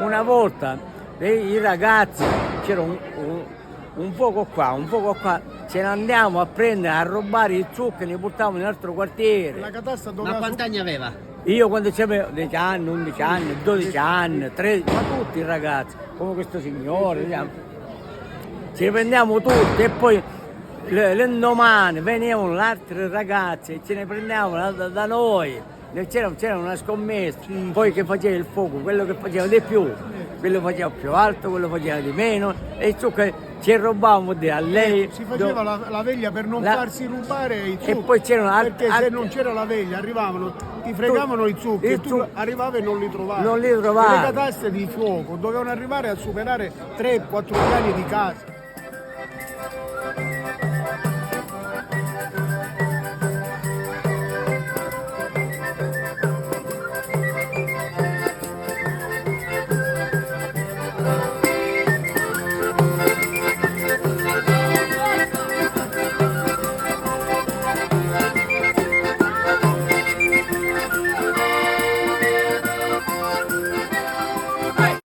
una volta i ragazzi, c'era un fuoco qua, un fuoco qua, ce ne andiamo a prendere, a rubare il zucchero e ne portavamo in un altro quartiere. La catasta Ma quanti anni aveva? Io quando c'avevo 10 anni, 11 anni, 12 anni, 13, ma tutti i ragazzi, come questo signore, diciamo, ci li prendiamo tutti e poi l'indomani venivano gli altri ragazzi e ce ne prendevano da noi. C'era una scommessa, poi che faceva il fuoco, quello che faceva di più, quello faceva più alto, quello faceva di meno e ciò che ci rubavamo a lei. Si faceva la veglia per non farsi rubare i zuccheri. E poi c'erano perché se non c'era la veglia arrivavano, ti fregavano i zuccheri e tu arrivavi e non li trovavi. Non li trovavi. Le cataste di fuoco dovevano arrivare a superare 3-4 piani di casa.